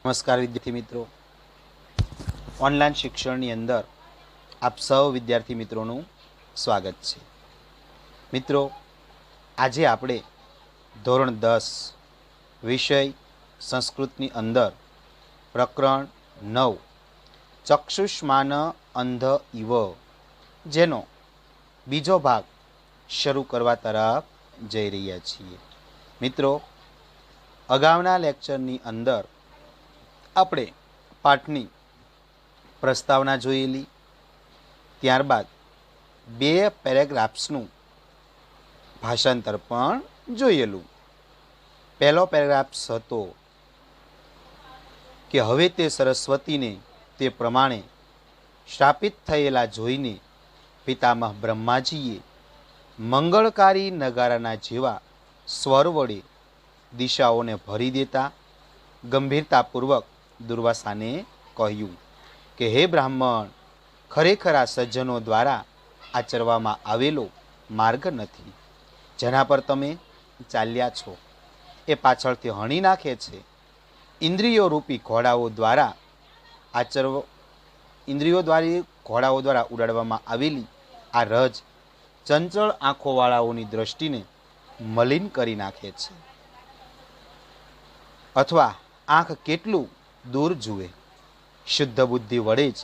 નમસ્કાર વિદ્યાર્થી મિત્રો, ઓનલાઈન શિક્ષણની અંદર આપ સૌ વિદ્યાર્થી મિત્રોનું સ્વાગત છે. મિત્રો, આજે આપણે ધોરણ 10 વિષય સંસ્કૃતની અંદર પ્રકરણ 9 ચક્ષુષ્માન અંધ ઇવ જેનો બીજો ભાગ શરૂ કરવા તરફ જઈ રહ્યા છીએ. મિત્રો, અગાઉના લેક્ચરની અંદર આપણે પાઠની પ્રસ્તાવના જોયેલી, ત્યારબાદ 2 પેરેગ્રાફ્સનું ભાષાંતર પણ જોયેલું. પહેલો પેરેગ્રાફ હતો કે હવે તે સરસ્વતીને તે પ્રમાણે શ્રાપિત થયેલા જોઈને પિતામહ બ્રહ્માજીએ મંગળકારી નગારાના જેવા સ્વર વડે દિશાઓને ભરી દેતા ગંભીરતાપૂર્વક દુર્વાસાને કહ્યું કે હે બ્રાહ્મણ, ખરેખર આ સજ્જનો દ્વારા આચરવામાં આવેલો માર્ગ નથી. જેના પર તમે ચાલ્યા છો એ પાછળથી હણી નાખે છે. ઇન્દ્રિયો રૂપી ઘોડાઓ દ્વારા ઘોડાઓ દ્વારા ઉડાડવામાં આવેલી આ રજ ચંચળ આંખોવાળાઓની દ્રષ્ટિને મલિન કરી નાખે છે. અથવા આંખ કેટલું દૂર જુએ. શુદ્ધ બુદ્ધિ વડે જ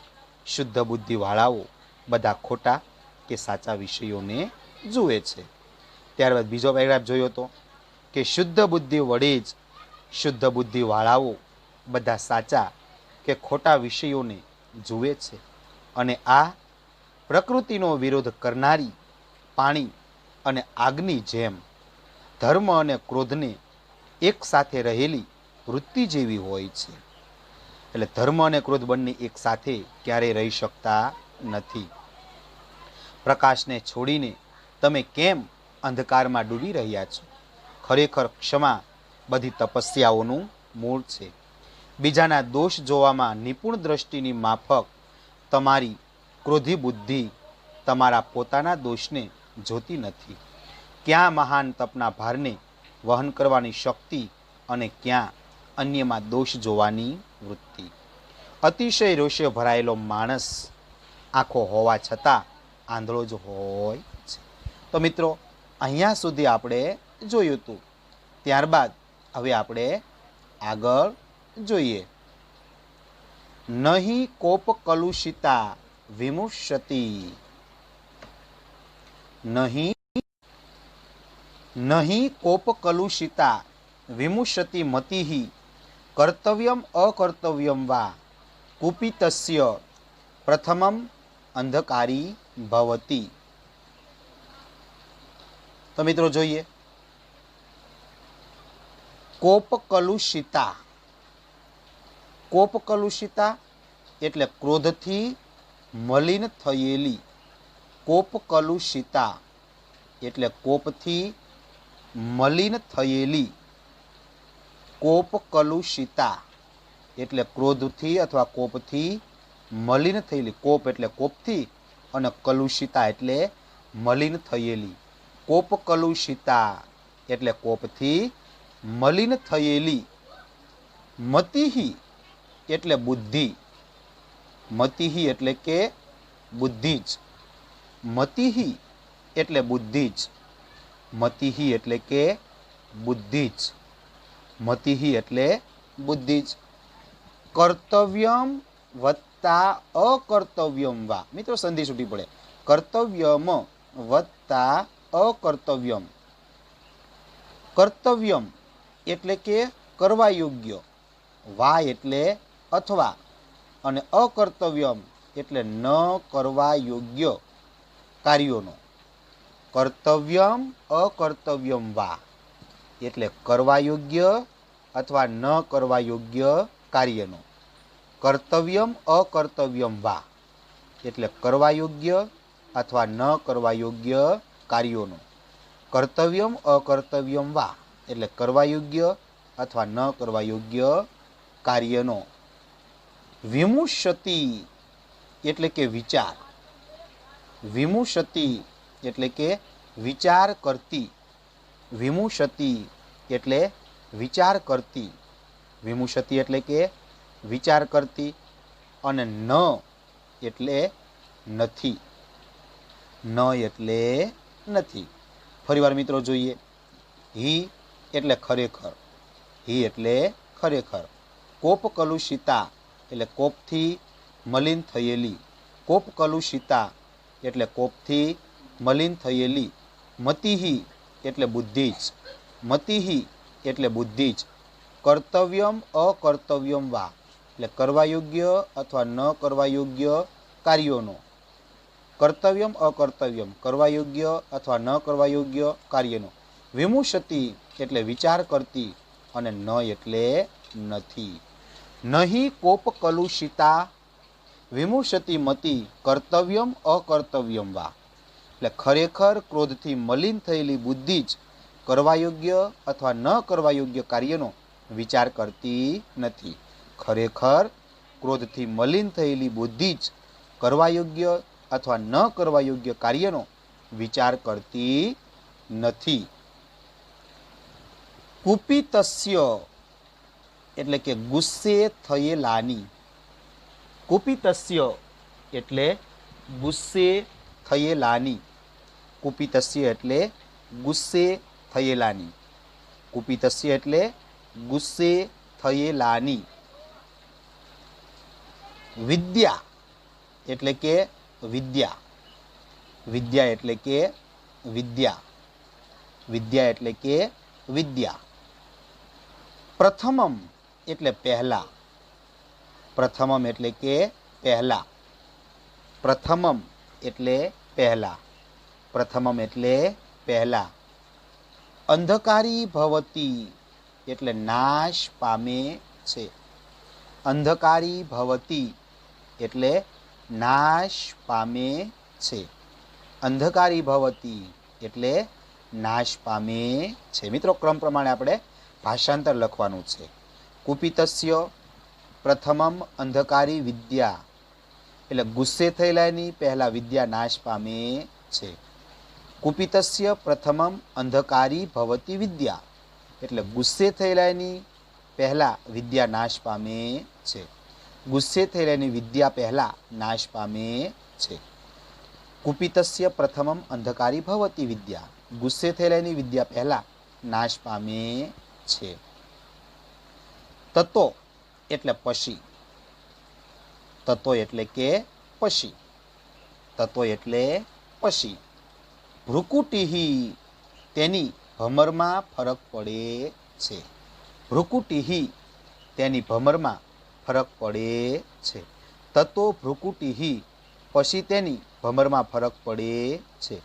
શુદ્ધ બુદ્ધિવાળાઓ બધા ખોટા કે સાચા વિષયોને જુએ છે. ત્યારબાદ બીજો પેરેગ્રાફ જોયો હતો કે શુદ્ધ બુદ્ધિ વડે જ શુદ્ધ બુદ્ધિવાળાઓ બધા સાચા કે ખોટા વિષયોને જુએ છે. અને આ પ્રકૃતિનો વિરોધ કરનારી પાણી અને આગની જેમ ધર્મ અને ક્રોધને એક સાથે રહેલી વૃત્તિ જેવી હોય છે. એટલે ધર્મ અને ક્રોધ બંને એક સાથે ક્યારેય રહી શકતા નથી. પ્રકાશને છોડીને તમે કેમ અંધકારમાં ડૂબી રહ્યા છો? ખરેખર ક્ષમા બધી તપસ્યાઓનું મૂળ છે. બીજાના દોષ જોવામાં નિપુણ દ્રષ્ટિની માફક તમારી ક્રોધી બુદ્ધિ તમારા પોતાના દોષને જોતી નથી. ક્યાં મહાન તપના ભારને વહન કરવાની શક્તિ અને ક્યાં અન્યમાં દોષ જોવાની વૃત્તિ. અતિશય રોષે ભરાયેલો માણસ આંખો હોવા છતાં આંધળો જ હોય છે. તો મિત્રો, અહીંયા સુધી આપણે જોયું હતું. ત્યારબાદ હવે આપણે આગળ જોઈએ. નહીં કોપ કલુષિતા વિમુષ્યતિ. નહીં કોપ કલુષિતા વિમુષ્યતિ મતિહિ કર્તવ્યમ અકર્તવ્યમ વા કુપિતસ્ય પ્રથમમ અંધકારી ભવતિ. તો મિત્રો જોઈએ, કોપ કલુષિતા. કોપ કલુષિતા એટલે ક્રોધથી મલિન થયેલી. કોપ કલુષિતા એટલે કોપથી મલિન થયેલી. કોપ કલુષિતા એટલે ક્રોધથી અથવા કોપથી મલિન થયેલી. કોપ એટલે કોપથી અને કલુષિતા એટલે મલિન થયેલી. કોપ કલુષિતા એટલે કોપથી મલિન થયેલી. મતિહિ એટલે બુદ્ધિ. મતિહિ એટલે કે બુદ્ધિ જ. મતિહિ એટલે બુદ્ધિ જ. મતિહિ એટલે કે બુદ્ધિ જ. મતિહિ એટલે બુદ્ધિ જ. કર્તવ્યમ વત્તા અકર્તવ્યમ વા. મિત્રો, સંધિ છૂટી પડે. કર્તવ્યમ વત્તા અકર્તવ્યમ. કર્તવ્યમ એટલે કે કરવા યોગ્ય, વા એટલે અથવા, અને અકર્તવ્યમ એટલે ન કરવા યોગ્ય કાર્યોનો. કર્તવ્યમ અકર્તવ્યમ વા એટલે કરવા યોગ્ય અથવા ન કરવા યોગ્ય કાર્યનો. કર્તવ્યમ અકર્તવ્યમ વા એટલે કરવા યોગ્ય અથવા ન કરવા યોગ્ય કાર્યોનો. કર્તવ્યમ અકર્તવ્યમ વા એટલે કરવા યોગ્ય અથવા ન કરવા યોગ્ય કાર્યનો. વિમુષ્યતિ એટલે કે વિચાર. વિમુષ્યતિ એટલે કે વિચાર કરતી. વિમુષ્યતિ એટલે વિચાર કરતી. વિમુષ્યતિ એટલે કે વિચાર કરતી, અને ન એટલે નથી. ન એટલે નથી. ફરીવાર મિત્રો જોઈએ. હી એટલે ખરેખર. હી એટલે ખરેખર. કોપ કલુષિતા એટલે કોપથી મલિન થયેલી. કોપ કલુષિતા એટલે કોપથી મલિન થયેલી. મતિહી એટલે બુદ્ધિ જ. મતિહી એટલે બુદ્ધિ જ. કર્તવ્યમ અકર્તવ્યમ વા એટલે કરવા યોગ્ય અથવા ન કરવા યોગ્ય કાર્યોનો. કર્તવ્યમ અકર્તવ્યમ કરવા યોગ્ય અથવા ન કરવા યોગ્ય કાર્યનો. વિમુશતી એટલે વિચાર કરતી, અને ન એટલે નથી. નહીં કોપ કલુષિતા વિમુશતી મતિ કર્તવ્યમ અકર્તવ્યમ વા એટલે ખરેખર ક્રોધથી મલિન થયેલી બુદ્ધિ જ કરવા યોગ્ય અથવા ન કરવા યોગ્ય કાર્યનો વિચાર કરતી નથી. ખરેખર ક્રોધથી મલિન થયેલી બુદ્ધિ જ કરવા યોગ્ય અથવા ન કરવા યોગ્ય કાર્યનો વિચાર કરતી નથી. કુપિતસ્ય એટલે કે ગુસ્સે થયેલાની. કુપિતસ્ય એટલે ગુસ્સે થયેલાની. કુપિતસ્ય એટલે ગુસ્સે થયેલાની. કુપિતસ્ય એટલે ગુસ્સે થયેલાની. વિદ્યા એટલે કે વિદ્યા. વિદ્યા એટલે કે વિદ્યા. વિદ્યા એટલે કે વિદ્યા. પ્રથમમ એટલે પહેલા. પ્રથમમ એટલે કે પહેલા. પ્રથમમ એટલે પહેલા. પ્રથમમ એટલે પહેલા. અંધકારી ભવતી એટલે નાશ પામે છે. અંધકારી ભવતી એટલે નાશ પામે છે. અંધકારી ભવતી એટલે નાશ પામે છે. મિત્રો, ક્રમ પ્રમાણે આપણે ભાષાંતર લખવાનું છે. કુપિતસ્ય પ્રથમમ અંધકારી વિદ્યા એટલે ગુસ્સે થયેલાની પહેલા વિદ્યા નાશ પામે છે. કુપિતસ્ય પ્રથમમ અંધકારી ભવતી વિદ્યા એટલે ગુસ્સે થયેલાની પહેલા વિદ્યા નાશ પામે છે. ગુસ્સે થયેલાની વિદ્યા પહેલા નાશ પામે છે. કુપિતસ્ય પ્રથમમ અંધકારી ભવતી વિદ્યા ગુસ્સે થયેલાની વિદ્યા પહેલા નાશ પામે છે. તતો એટલે પછી. તતો એટલે કે પછી. તતો એટલે પછી. ભ્રુકુટિહી તેની ભમરમાં ફરક પડે છે. ભ્રુકુટિહી તેની ભમરમાં ફરક પડે છે. તતો ભ્રુકુટિહી પછી તેની ભમરમાં ફરક પડે છે.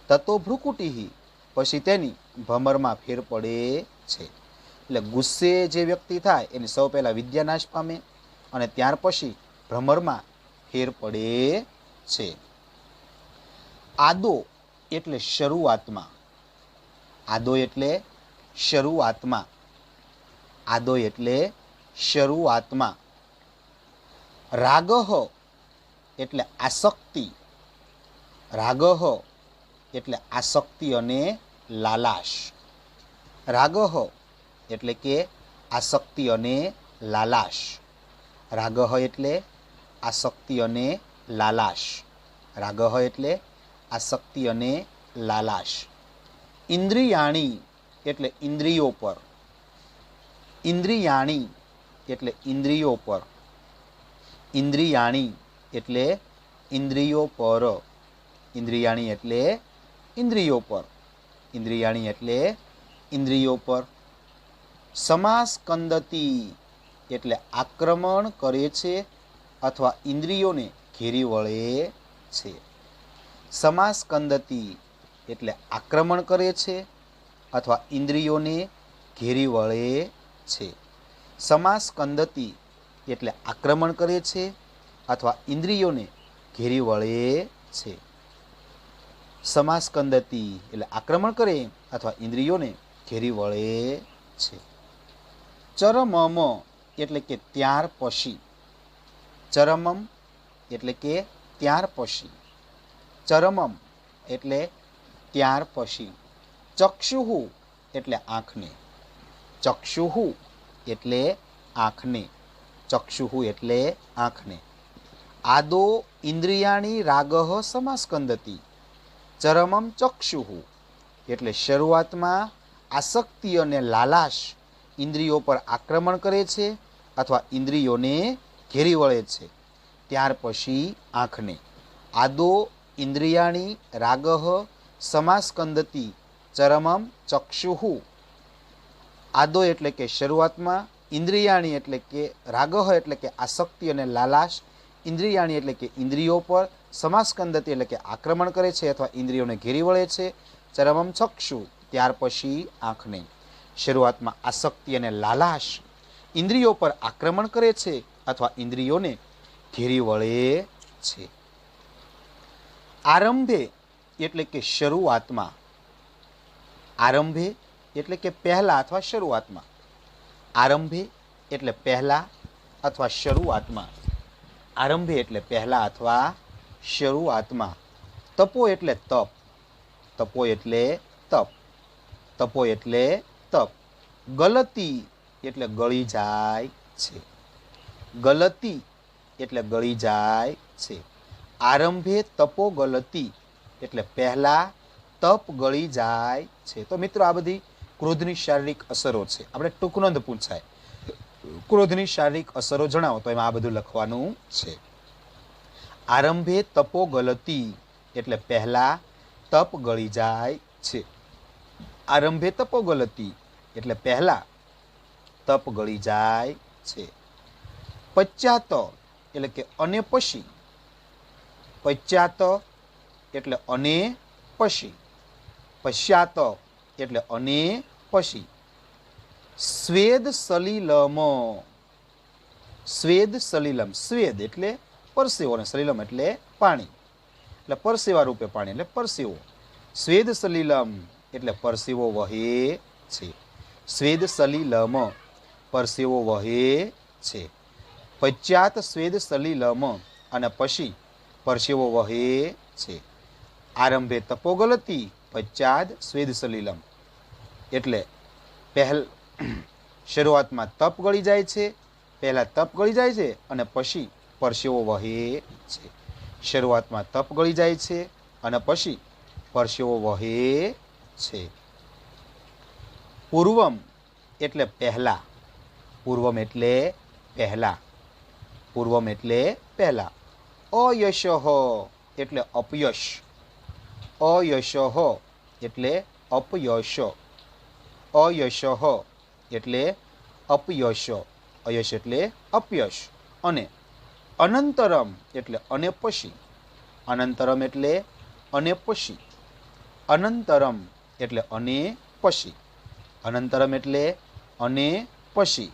તતો ભ્રુકુટિહી પછી તેની ભમરમાં ફેર પડે છે. એટલે ગુસ્સે જે વ્યક્તિ થાય એની સૌ પહેલાં વિદ્યા નાશ પામે, અને ત્યાર પછી ભ્રમરમાં ફેર પડે છે. આદો એટલે શરૂઆતમાં. આદો એટલે શરૂઆતમાં. આદો એટલે શરૂઆતમાં. રાગહ એટલે આસક્તિ. રાગહ એટલે આસક્તિ અને લાલાશ. રાગહ એટલે કે આસક્તિ અને લાલાશ. રાગહ એટલે આસક્તિ અને લાલાશ. રાગહ એટલે આસક્તિ અને લાલાશ. ઇન્દ્રિયાણી એટલે ઇન્દ્રિયો પર. ઇન્દ્રિયાણી એટલે ઇન્દ્રિયો પર. ઇન્દ્રિયાણી એટલે ઇન્દ્રિયો પર. ઇન્દ્રિયાણી એટલે ઇન્દ્રિયો પર. ઇન્દ્રિયાણી એટલે ઇન્દ્રિયો પર. સમાસ્કંદતી એટલે આક્રમણ કરે છે અથવા ઇન્દ્રિયોને ઘેરી વળે છે. સમાસ્કંદતી એટલે આક્રમણ કરે છે અથવા ઇન્દ્રિયોને ઘેરી વળે છે. સમાસ્કંદતી એટલે આક્રમણ કરે છે અથવા ઇન્દ્રિયોને ઘેરી વળે છે. સમાસ્કંદતી એટલે આક્રમણ કરે અથવા ઇન્દ્રિયોને ઘેરી વળે છે. ચરમમ એટલે કે ત્યાર પછી. ચરમમ એટલે કે ત્યાર પછી. ચરમમ એટલે ત્યાર પછી. ચક્ષુહુ એટલે આંખને. ચક્ષુહુ એટલે આંખને. ચક્ષુઃ એટલે આંખને. આદો ઇન્દ્રિયાણી રાગઃ સમાસ્કંદતી ચરમમ ચક્ષુઃ એટલે શરૂઆતમાં આસક્તિ અને લાલાશ ઇન્દ્રિયો પર આક્રમણ કરે છે અથવા ઇન્દ્રિયોને ઘેરી વળે છે, ત્યાર પછી આંખને. આદો ઇન્દ્રિયાણી રાગઃ સમાસ્કંદતી ચરમમ ચક્ષુઃ. આદો એટલે કે શરૂઆતમાં, ઇન્દ્રિયાણી એટલે કે રાગહ એટલે કે આસક્તિ અને લાલાશ, ઇન્દ્રિયાણી એટલે કે ઇન્દ્રિયો પર, સમાસ્કંદતી એટલે કે આક્રમણ કરે છે અથવા ઇન્દ્રિયોને ઘેરી વળે છે, ચરમમ ચક્ષુ ત્યાર પછી આંખને. શરૂઆતમાં આસક્તિ અને લાલાશ ઇન્દ્રિયો પર આક્રમણ કરે છે અથવા ઇન્દ્રિયોને ઘેરી વળે છે. આરંભે એટલે કે શરૂઆતમાં, આરંભે એટલે કે પહેલા અથવા શરૂઆતમાં, આરંભે એટલે પહેલા અથવા શરૂઆતમાં, આરંભે એટલે પહેલા અથવા શરૂઆતમાં. તપો એટલે તપ, તપો એટલે તપ, તપો એટલે તપ. ગલતી એટલે ગળી જાય છે, ગલતી એટલે ગળી જાય છે. આરંભે તપો ગલતી એટલે પહેલા તપ ગળી જાય છે. તો મિત્રો આ બધી ક્રોધની શારીરિક અસરો છે. આપણે ટૂંકનોંધ પૂછાય, ક્રોધની શારીરિક અસરો જણાવો તો એમાં આ બધું લખવાનું છે. આરંભે તપો ગલતી એટલે પહેલા તપ ગળી જાય છે. આરંભે તપો ગલતી એટલે પહેલા તપ ગળી જાય છે. પશ્ચાત એટલે કે અને પછી, પશ્ચાત એટલે અને પછી, પશ્ચાત એટલે અને પછી. સ્વેદ સલિલમ, સ્વેદ સલિલમ, સ્વેદ એટલે પરસેવો અને સલિલમ એટલે પાણી, એટલે પરસેવા રૂપે પાણી એટલે પરસેવો. સ્વેદ સલિલમ એટલે પરસેવો વહે છે, સ્વેદ સલિલમ પરસેવો વહે છે. પશ્ચાત સ્વેદ સલિલમ અને પછી પરસેવો વહે છે. આરંભે તપો ગલતી પશ્ચાત સ્વેદ સલિલમ એટલે શરૂઆતમાં તપ ગળી જાય છે, પહેલા તપ ગળી જાય છે અને પછી પરસેવો વહે છે. શરૂઆતમાં તપ ગળી જાય છે અને પછી પરસેવો વહે છે. પૂર્વમ એટલે પહેલા, પૂર્વમ એટલે પહેલા, પૂર્વમ એટલે પહેલા. અયશઃ એટલે અપયશ, અયશઃ એટલે અપયશ, અયશઃ એટલે અપયશ, અયશ એટલે અપયશ. અને અનંતરમ એટલે અને પછી, અનંતરમ એટલે અને પછી, અનંતરમ એટલે અને પછી, અનંતરમ એટલે અને પછી.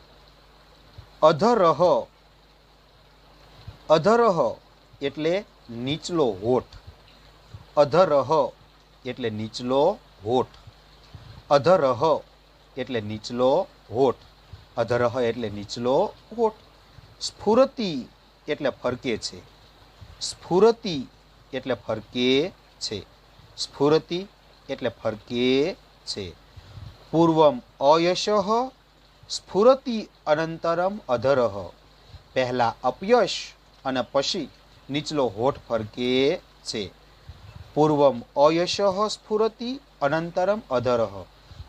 અધરહ, અધરહ એટલે નીચલો હોઠ, અધરહ એટલે નીચલો હોઠ, અધરહ એટલે નીચલો હોઠ, અધરહ એટલે નીચલો હોઠ. સ્ફુરતિ એટલે ફરકે છે, સ્ફુરતિ એટલે ફરકે છે, સ્ફુરતિ એટલે ફરકે છે. પૂર્વમ અયશઃ સ્ફુરતિ અનંતરમ અધરહ, પહેલા અપયશ અને પછી નીચલો હોઠ ફરકે છે. પૂર્વમ અયશઃ સ્ફુરતિ અનંતરમ અધરહ,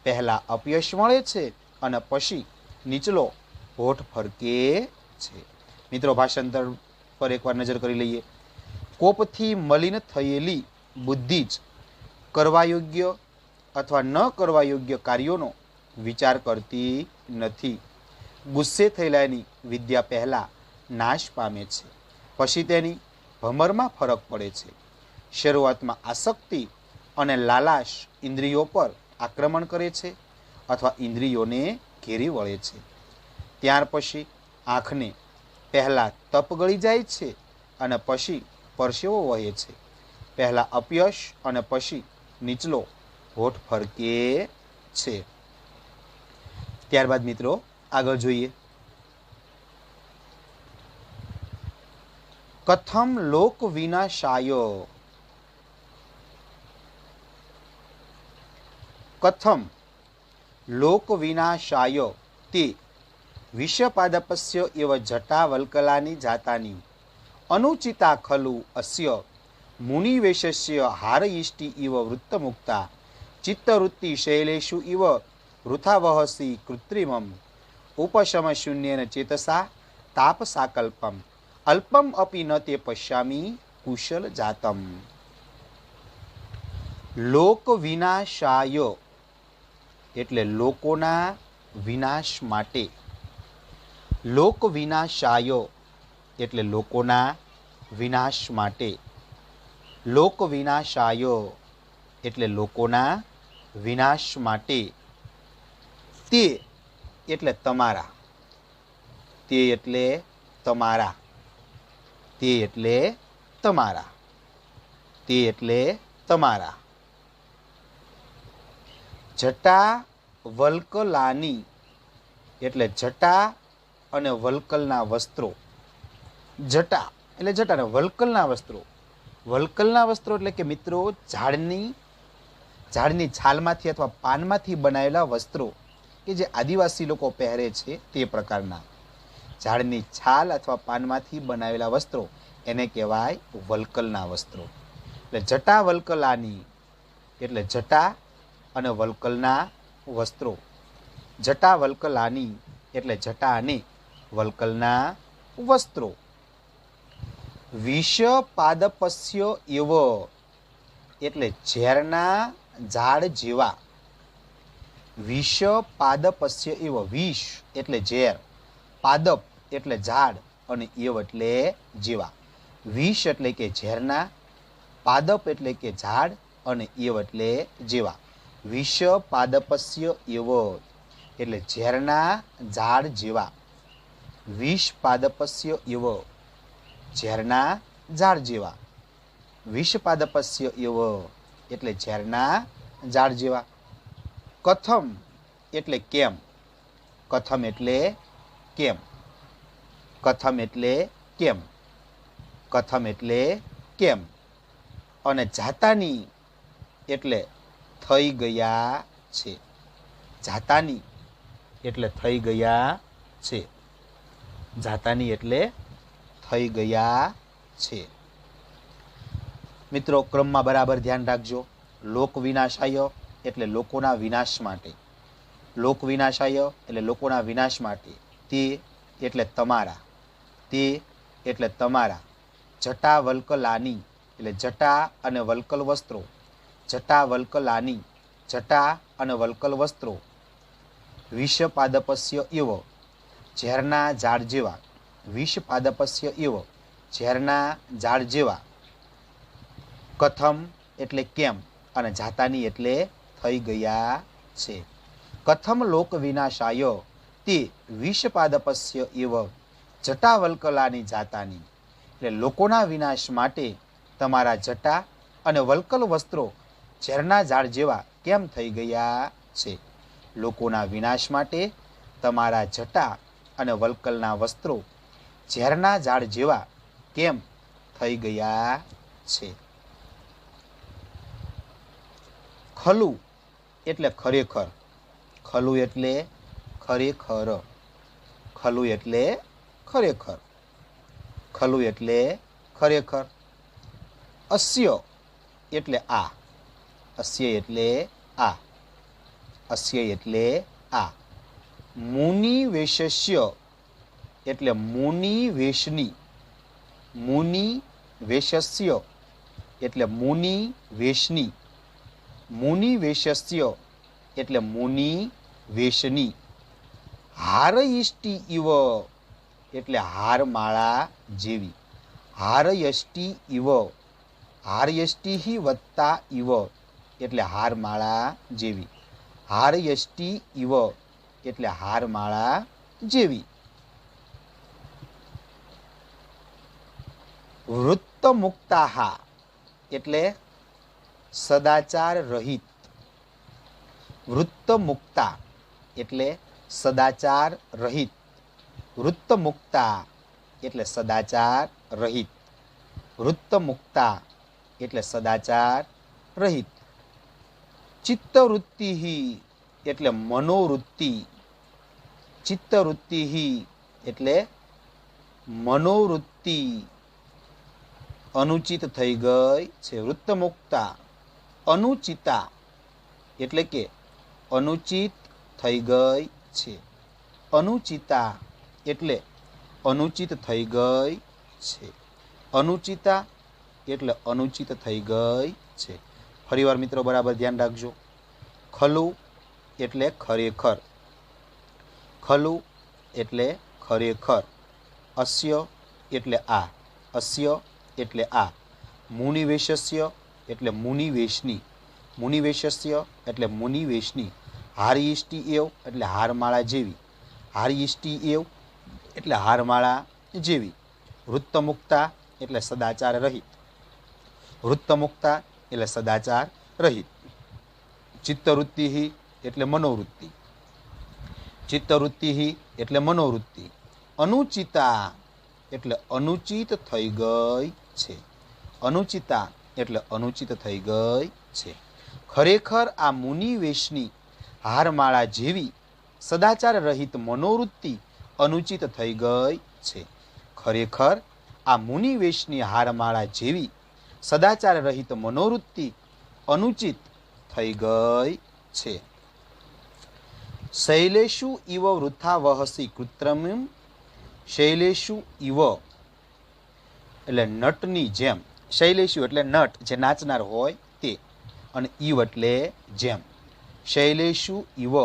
પહેલા અપયશ મળે છે અને પછી નીચલો હોઠ ફરકે છે. મિત્રો ભાષાંતર પર એકવાર નજર કરી લઈએ. કોપથી મલિન થયેલી બુદ્ધિ જ કરવા યોગ્ય અથવા ન કરવા યોગ્ય કાર્યોનો વિચાર કરતી નથી. ગુસ્સે થયેલાની વિદ્યા પહેલા નાશ પામે છે, પછી તેની ભમરમાં ફરક પડે છે. શરૂઆતમાં આસક્તિ અને લાલાશ ઇન્દ્રિયો પર આક્રમણ કરે છે અથવા ઇન્દ્રિયોને ઘેરી વળે છે. ત્યાર પછી આંખને પહેલા તપ ગળી જાય છે અને પછી પરસેવો વહે છે. પહેલા અપયશ અને પછી નીચલો હોઠ ફરકે છે. ત્યારબાદ મિત્રો આગળ જોઈએ. કથમ લોક વિનાશાય, કથમ લોક વિનાશાય તે વિષપાદપસ્ય એવ જટા વલ્કલાની જાતાની અનુચિતા ખલુ અસ્ય મુનિવેશસ્ય હારયિષ્ટિ ઇવ વૃત્તમુક્તા ચિત્તવૃત્તિ શૈલેષુ ઇવ વૃથાવહસી કૃત્રિમમ ઉપશમ શૂન્યેન ચેતસા તાપસાકલ્પમ અલ્પમ અપી ન તે પશ્યામી કુશલ જાતમ. લોક વિનાશાય એટલે લોકોના વિનાશ માટે. લોક વિનાશાય એટલે લોકોના વિનાશ માટે. લોક વિનાશાય એટલે લોકોના વિનાશ માટે. તે એટલે તમારા. તે એટલે તમારા. તે એટલે તમારા. તે એટલે તમારા. જટા વલ્કલાની એટલે જટા અને વલ્કલના વસ્ત્રો. જટા એટલે જટા ને વલ્કલના વસ્ત્રો. વલ્કલના વસ્ત્રો એટલે કે મિત્રો ઝાડની છાલમાંથી અથવા પાનમાંથી બનાવેલા વસ્ત્રો કે જે આદિવાસી લોકો પહેરે છે તે પ્રકારના. ઝાડની છાલ અથવા પાનમાંથી બનાવેલા વસ્ત્રો એને કહેવાય વલ્કલના વસ્ત્રો. એટલે જટા વલ્કલાની એટલે જટા અને વલ્કલના વસ્ત્રો. જટા વલ્કલાની એટલે જટા અને વલ્કલના વસ્ત્રો. વિષ પાદપસ્ય એવ એટલે ઝેરના ઝાડ જેવા. વિષ પાદપસ્ય એવ વિષ એટલે ઝેર, પાદપ એટલે ઝાડ અને એવ એટલે જેવા. વિષ એટલે કે ઝેરના, પાદપ એટલે કે ઝાડ અને એવ એટલે જેવા. વિષ પાદપસ્ય એવ એટલે ઝેરના ઝાડ જેવા. વિષ પાદપસ્ય એવ ઝેરના ઝાડ જેવા. વિષ પાદપસ્ય એવ એટલે ઝેરના ઝાડ જેવા. કથમ એટલે કેમ. કથમ એટલે કેમ. કથમ એટલે કેમ. કથમ એટલે કેમ. અને જાતાની એટલે થઈ ગયા છે. જાતાની એટલે થઈ ગયા છે. જાતાની એટલે થઈ ગયા છે. મિત્રો ક્રમમાં બરાબર ધ્યાન રાખજો. લોક વિનાશાય એટલે લોકોના વિનાશ માટે. લોક વિનાશાય એટલે લોકોના વિનાશ માટે. તે એટલે તમારા. તે એટલે તમારા. જટા વલ્કલાની એટલે જટા અને વલ્કલ વસ્ત્રો. જટા વલ્કલાની જટા અને વલ્કલ વસ્ત્રો. વિષ પાદપસ્ય એવ ઝેરના ઝાડ જેવા. વિષ પાદપસ્ય એવ ઝેરના ઝાડ જેવા. કથમ એટલે કેમ અને જાતાની એટલે થઈ ગયા છે. કથમ લોક વિનાશાય તે વિષ પાદપસ્ય એવ જટાવલ્કલાની જાતાની એટલે લોકોના વિનાશ માટે તમારા જટા અને વલ્કલ વસ્ત્રો ઝેરના ઝાડ જેવા કેમ થઈ ગયા છે. લોકોના વિનાશ માટે તમારા જટા અને વલ્કલના વસ્ત્રો ઝેરના ઝાડ જેવા કેમ થઈ ગયા છે. ખલુ એટલે ખરેખર. ખલુ એટલે ખરેખર. ખલુ એટલે ખરેખર. ખલુ એટલે ખરેખર. અસ્ય એટલે આ. અસ્ય એટલે આ. અસ્ય એટલે આ. મુનિ વેશસ્ય એટલે મુનિ વેશની. મુનિ વેશસ્ય એટલે મુનિ વેશની. મુનિ વેશસ્ય એટલે મુનિ વેશની. હારયષ્ટિ ઇવ એટલે હારમાળા જેવી. હારયષ્ટિ ઇવ હારયષ્ટિ વત્તા ઇવ એટલે હારમાળા જેવી. હારયષ્ટિ ઇવ એટલે હારમાળા જેવી. વૃત્તમુક્તાહ એટલે સદાચાર રહિત. વૃત્તમુક્તા એટલે સદાચાર રહિત. વૃત્તમુક્તા એટલે સદાચાર રહિત. વૃત્તમુક્તા એટલે સદાચાર રહિત. ચિત્તવૃત્તિ એટલે મનોવૃત્તિ. ચિત્તવૃત્તિ એટલે મનોવૃત્તિ અનુચિત થઈ ગઈ છે. વૃત્તમુક્તા અનુચિતા એટલે કે અનુચિત થઈ ગઈ છે. અનુચિતા એટલે અનુચિત થઈ ગઈ છે. અનુચિતા એટલે અનુચિત થઈ ગઈ છે. ફરીવાર મિત્રો બરાબર ધ્યાન રાખજો. ખલું એટલે ખરેખર. ખલું એટલે ખરેખર. અસ્ય એટલે આ. અસ્ય એટલે આ. મુનિવેશસ્ય એટલે મુનિવેશની. મુનિવેશસ્ય એટલે મુનિવેશની. હારયિષ્ટિ એવ એટલે હારમાળા જેવી. હારયિષ્ટિ એવ એટલે હારમાળા જેવી. વૃત્તમુક્તા એટલે સદાચાર રહિત. વૃત્તમુક્તા એટલે સદાચાર રહિત. ચિત્તવૃત્તિ એટલે મનોવૃત્તિ. ચિત્તવૃત્તિ એટલે મનોવૃત્તિ. અનુચિતા એટલે અનુચિત થઈ ગઈ છે. અનુચિતા એટલે અનુચિત થઈ ગઈ છે. ખરેખર આ મુનિવેશની હારમાળા જેવી સદાચાર રહિત મનોવૃત્તિ અનુચિત થઈ ગઈ છે. ખરેખર આ મુનિવેશની હારમાળા જેવી સદાચાર રહિત મનોવૃત્તિ અનુચિત થઈ ગઈ છે. શૈલેષુ ઇવ વૃથા વહસી કૃત્રિમ. શૈલેષુ ઇવ એટલે નટની જેમ. શૈલેષુ એટલે નટ જે નાચનાર હોય તે, અને ઇવ એટલે જેમ. શૈલેષુ ઇવ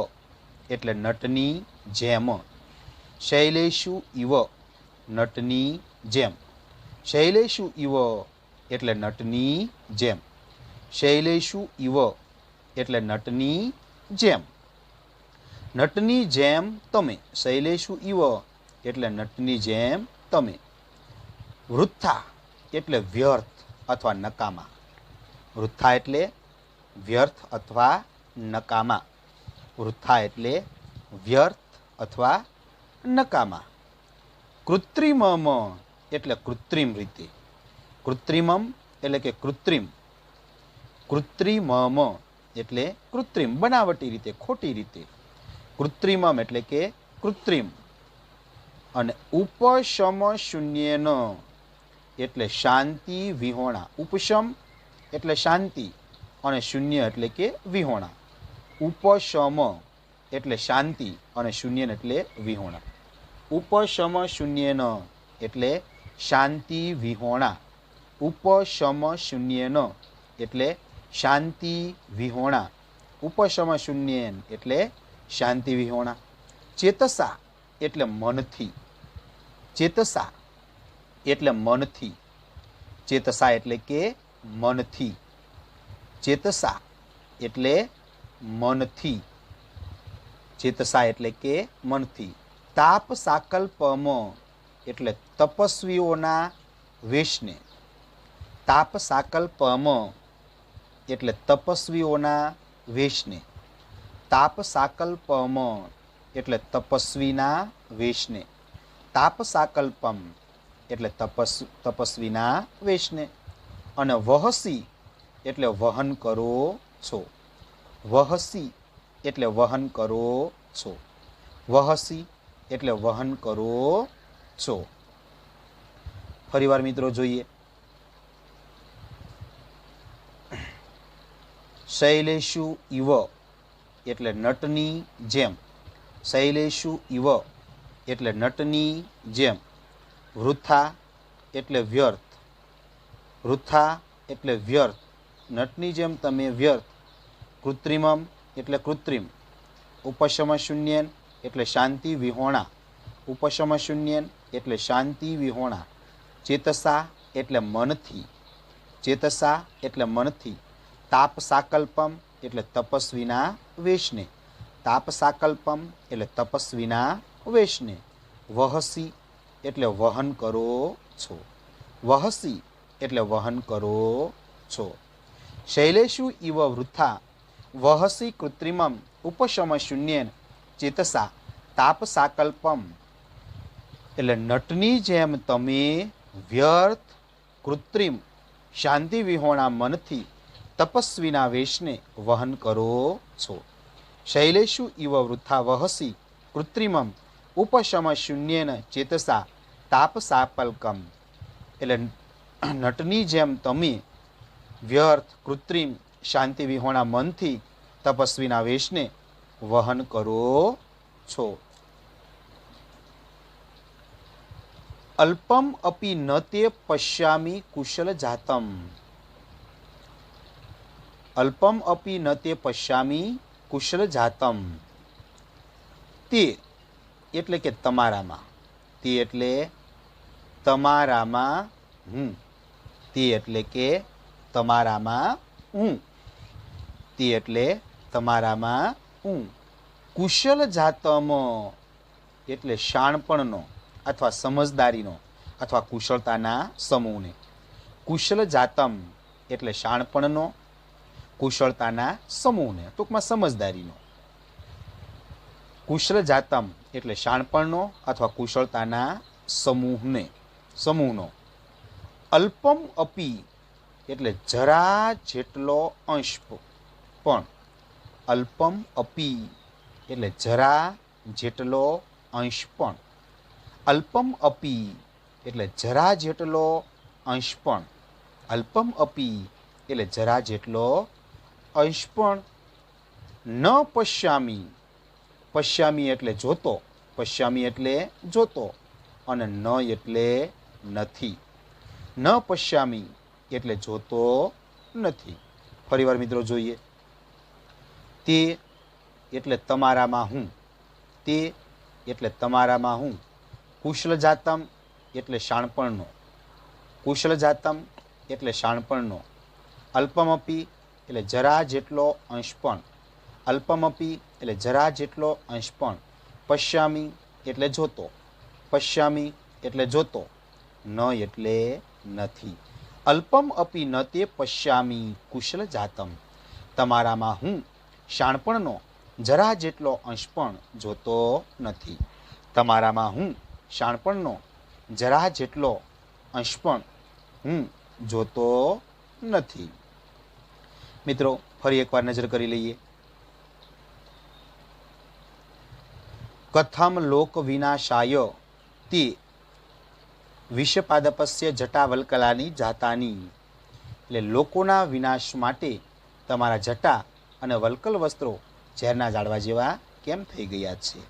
એટલે નટની જેમ. શૈલેષુ ઇવ નટની જેમ. શૈલેષુ ઇવ એટલે નટની જેમ. શૈલેષુ ઇવ એટલે નટની જેમ. નટની જેમ તમે. શૈલેષુ ઇવ એટલે નટની જેમ તમે. વૃથા એટલે વ્યર્થ અથવા નકામા. વૃથા એટલે વ્યર્થ અથવા નકામા. વૃથા એટલે વ્યર્થ અથવા નકામા. કૃત્રિમમ એટલે કૃત્રિમ રીતે. કૃત્રિમમ એટલે કે કૃત્રિમ. કૃત્રિમમ એટલે કૃત્રિમ બનાવટી રીતે, ખોટી રીતે. કૃત્રિમમ એટલે કે કૃત્રિમ. અને ઉપશમ શૂન્યન એટલે શાંતિ વિહોણા. ઉપશમ એટલે શાંતિ અને શૂન્ય એટલે કે વિહોણા. ઉપશમ એટલે શાંતિ અને શૂન્યન એટલે વિહોણા. ઉપશમ શૂન્યન એટલે શાંતિ વિહોણા. ઉપશમ શૂન્યન એટલે શાંતિ વિહોણા. ઉપશમ શૂન્યન એટલે શાંતિ વિહોણા. ચેતસા એટલે મનથી. ચેતસા એટલે મનથી. ચેતસા એટલે કે મનથી. ચેતસા એટલે મનથી. ચેતસા એટલે કે મનથી. તાપ સાકલ્પમ એટલે તપસ્વીઓના વેશને. તાપ સાકલ્પમ એટલે તપસ્વીઓના વેશને. તાપ સાકલ્પમ એટલે તપસ્વીના વેશને. તાપ સાકલ્પમ એટલે તપસ્વીના વેશને. અને વહસી એટલે વહન કરો છો. વહસી એટલે વહન કરો છો. વહસી એટલે વહન કરો છો. ફરીવાર મિત્રો જોઈએ. શૈલેષુ ઇવ એટલે નટની જેમ. શૈલેષુ ઇવ એટલે નટની જેમ. વૃથા એટલે વ્યર્થ. વૃથા એટલે વ્યર્થ. નટની જેમ તમે વ્યર્થ. કૃત્રિમમ એટલે કૃત્રિમ. ઉપશમ શૂન્યન એટલે શાંતિ વિહોણા. ઉપશમ શૂન્યન એટલે શાંતિ વિહોણા. ચેતસા એટલે મનથી. ચેતસા એટલે મનથી. તાપ સાકલ્પમ એટલે તપસ્વીના વેશને. તાપ સાકલ્પમ એટલે તપસ્વીના વેશને. વહસી એટલે વહન કરો છો. વહસી એટલે વહન કરો છો. શૈલેષુ ઇવ વૃથા વહસી કૃત્રિમમ ઉપશમ શૂન્યન ચેતસા તાપ સાકલ્પમ એટલે નટની જેમ તમે વ્યર્થ, કૃત્રિમ, શાંતિ વિહોણા મનથી તપસ્વીના વેશને વહન કરો છો. શૈલેષુ ઇવ વૃથા વહસી કૃત્રિમમ ઉપશમ શૂન્યેન ચેતસા તાપ સાપલકમ. એટલે નટની જેમ તમે વ્યર્થ કૃત્રિમ શાંતિ વિહોણા મનથી તપસ્વીના વેશને વહન કરો છો. અલ્પમ અપી ન તે પશ્યામી કુશલ જાતમ. અલ્પમ અપી ન તે પશ્યામી કુશલ જાતમ. તે એટલે કે તમારામાં, તે એટલે તમારામાં હું, તે એટલે કે તમારામાં હું, તે એટલે તમારામાં હું. કુશલ જાતમ એટલે શાણપણનો અથવા સમજદારીનો અથવા કુશળતાના સમૂહને. કુશલ જાતમ એટલે શાણપણનો, કુશળતાના સમૂહને, ટૂંકમાં સમજદારીનો. કુશલ જાતમ એટલે શાણપણનો અથવા કુશળતાના સમૂહનો. અલ્પમ અપી એટલે જરા જેટલો અંશ પણ. અલ્પમ અપી એટલે જરા જેટલો અંશ પણ. અલ્પમ અપી એટલે જરા જેટલો અંશ પણ. અલ્પમ અપી એટલે જરા જેટલો અંશ પણ. ન પશ્યામી, પશ્યામી એટલે જોતો, પશ્યામી એટલે જોતો, અને ન એટલે નથી. ન પશ્યામી એટલે જોતો નથી. ફરીવાર મિત્રો જોઈએ. તે એટલે તમારામાં હું, તે એટલે તમારામાં હું. કુશલ જાતમ એટલે શાણપણનો, કુશલ જાતમ એટલે શાણપણનો. અલ્પમપી એટલે જરા જેટલો અંશ પણ. અલ્પમપી એટલે જરા જેટલો અંશ પણ. પશ્યામી એટલે જોતો, પશ્યામી એટલે જોતો, ન એટલે નથી. અલ્પમ અપી ન તે પશ્યામી કુશલ જાતમ. તમારામાં હું શાણપણનો જરા જેટલો અંશ પણ જોતો નથી. તમારામાં હું શાણપણનો જરા જેટલો અંશ પણ હું જોતો નથી. મિત્રો ફરી એકવાર નજર કરી લઈએ. કથમ લોક વિનાશાય તે વિષપાદપસ્ય જટાવલ્કલાની જાતાની. એટલે લોકોના વિનાશ માટે તમારા જટા અને વલ્કલ વસ્ત્રો ઝેરના ઝાડવા જેવા કેમ થઈ ગયા છે.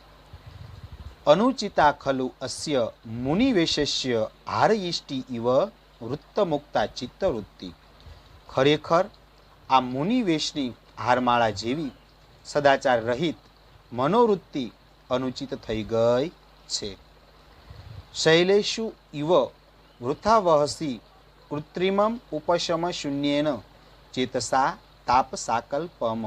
અનુચિતા ખલુ અસ્ય મુનિવેશસ્ય હારયિષ્ટિ ઇવ વૃત્તમુક્તા ચિત્તવૃત્તિ. ખરેખર આ મુનિવેશની હારમાળા જેવી સદાચાર રહિત મનોવૃત્તિ અનુચિત થઈ ગઈ છે. શૈલેષુ ઇવ વૃથાવહસી કૃત્રિમમ ઉપશમ શૂન્યેન ચેતસા તાપ સાકલ્પમ.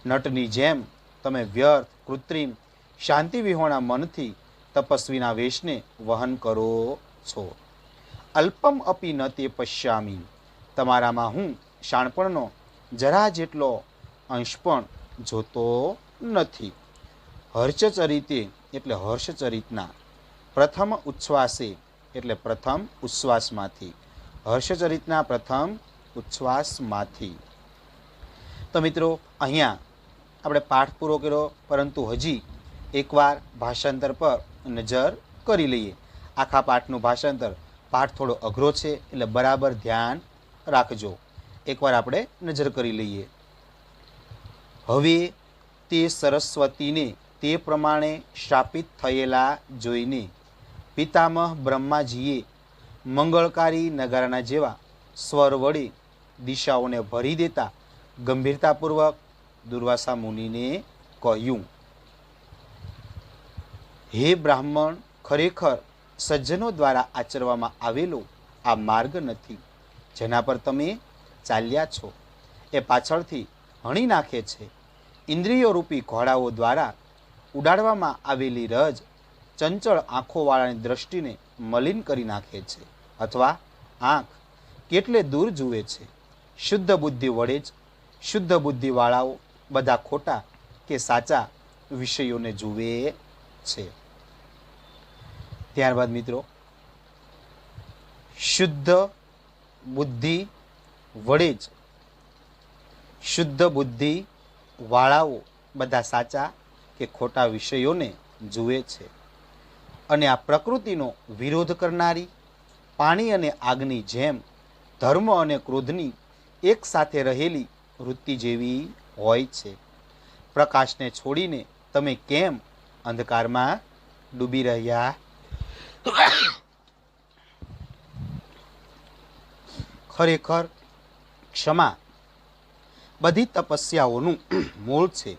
નટની જેમ તમે વ્યર્થ કૃત્રિમ શાંતિ વિહોણા મનથી તપસ્વીના વેશને વહન કરો છો. અલ્પમ અપી ન તે પશ્યામી. તમારામાં હું શાણપણનો જરા જેટલો અંશ પણ જોતો નથી. હર્ષચરિતે એટલે હર્ષચરિતના. પ્રથમ ઉચ્છ્વાસે એટલે પ્રથમ ઉચ્છ્વાસમાંથી. હર્ષચરિતના પ્રથમ ઉચ્છ્વાસમાંથી. તો મિત્રો અહીંયા આપણે પાઠ પૂરો કર્યો, પરંતુ હજી એકવાર ભાષાંતર પર નજર કરી લઈએ. આખા પાઠનું ભાષાંતર, પાઠ થોડો અઘરો છે એટલે બરાબર ધ્યાન રાખજો. એકવાર આપણે નજર કરી લઈએ. હવે તે સરસ્વતીને તે પ્રમાણે શાપિત થયેલા જોઈને પિતામહ બ્રહ્માજીએ મંગળકારી નગારાના જેવા સ્વર વડે દિશાઓને ભરી દેતા ગંભીરતાપૂર્વક દુર્વાસા મુનિને કહ્યું, હે બ્રાહ્મણ, ખરેખર સજ્જનો દ્વારા આચરવામાં આવેલો આ માર્ગ નથી જેના પર તમે ચાલ્યા છો. એ પાછળથી હણી નાખે છે. ઇન્દ્રિયો રૂપી ઘોડાઓ દ્વારા ઉડાડવામાં આવેલી રજ ચંચળ આંખોવાળાની દ્રષ્ટિને મલિન કરી નાખે છે, અથવા આંખ કેટલે દૂર જુએ છે. શુદ્ધ બુદ્ધિ વડે જ શુદ્ધ બુદ્ધિવાળાઓ બધા ખોટા કે સાચા વિષયોને જુએ છે. ત્યારબાદ મિત્રો, શુદ્ધ બુદ્ધિ વડે જ શુદ્ધ બુદ્ધિ વાળાઓ બધા સાચા કે ખોટા વિષયોને જુએ છે. અને આ પ્રકૃતિનો વિરોધ કરનારી, પાણી અને આગની જેમ ધર્મ અને ક્રોધની એક સાથે રહેલી વૃત્તિ જેવી હોય છે. પ્રકાશને છોડીને તમે કેમ અંધકારમાં ડૂબી રહ્યા? ખરેખર ક્ષમા બધી તપસ્યાઓનું મૂળ છે.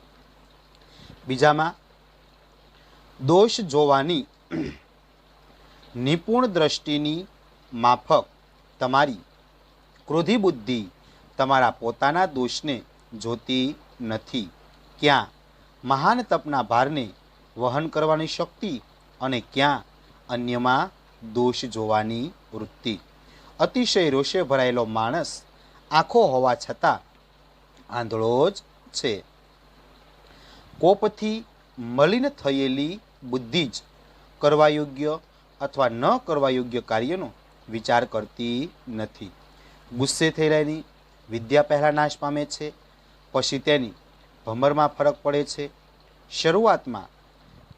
બીજામાં દોષ જોવાની નિપુણ દ્રષ્ટિની માફક તમારી ક્રોધી બુદ્ધિ તમારા પોતાના દોષને જોતી નથી. ક્યાં મહાન તપના ભારને વહન કરવાની શક્તિ અને ક્યાં અન્યમાં દોષ જોવાની વૃત્તિ. અતિશય રોષે ભરાયેલો માણસ આંખો હોવા છતાં આંધળો જ છે. કોપથી મલિન થયેલી બુદ્ધિ જ કરવા યોગ્ય અથવા ન કરવા યોગ્ય કાર્યનો વિચાર કરતી નથી. ગુસ્સે થયેલાની વિદ્યા પહેલાં નાશ પામે છે, પછી તેની ભમરમાં ફરક પડે છે. શરૂઆતમાં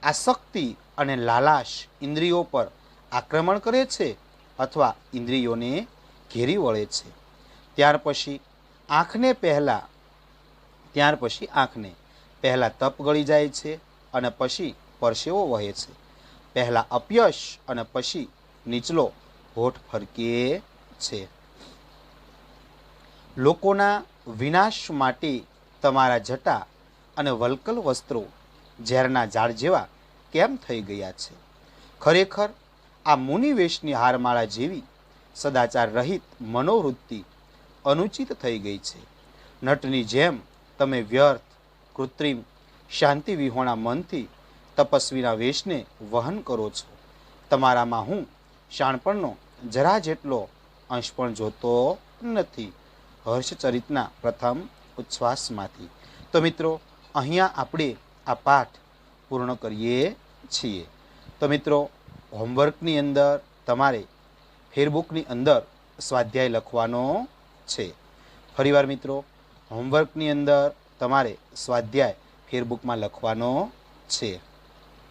આસક્તિ અને લાલાશ ઇન્દ્રિયો પર આક્રમણ કરે છે અથવા ઇન્દ્રિયોને ઘેરી વળે છે. ત્યાર પછી આંખને પહેલાં તપ ગળી જાય છે અને પછી પરસેવો વહે છે. પહેલાં અપયશ અને પછી નીચલો હોઠ ફરકે છે. લોકોના વિનાશ માટે તમારા જટા અને વલ્કલ વસ્ત્રો ઝેરના ઝાડ જેવા કેમ થઈ ગયા છે? ખરેખર આ મુનિવેશની હારમાળા જેવી સદાચાર રહિત મનોવૃત્તિ અનુચિત થઈ ગઈ છે. નટની જેમ તમે વ્યર્થ, કૃત્રિમ, શાંતિ વિહોણા મનથી તપસ્વીના વેશને વહન કરો છો. તમારામાં હું શાણપણનો જરા જેટલો અંશ પણ જોતો નથી. હર્ષચરિતના પ્રથમ ઉચ્છ્વાસમાંથી. તો મિત્રો, અહીંયા આપણે આ પાઠ પૂર્ણ કરીએ છીએ. તો મિત્રો, હોમવર્કની અંદર તમારે ફેરબુકની અંદર સ્વાધ્યાય લખવાનો છે. ફરીવાર મિત્રો, હોમવર્કની અંદર તમારે સ્વાધ્યાય ફેરબુકમાં લખવાનો છે.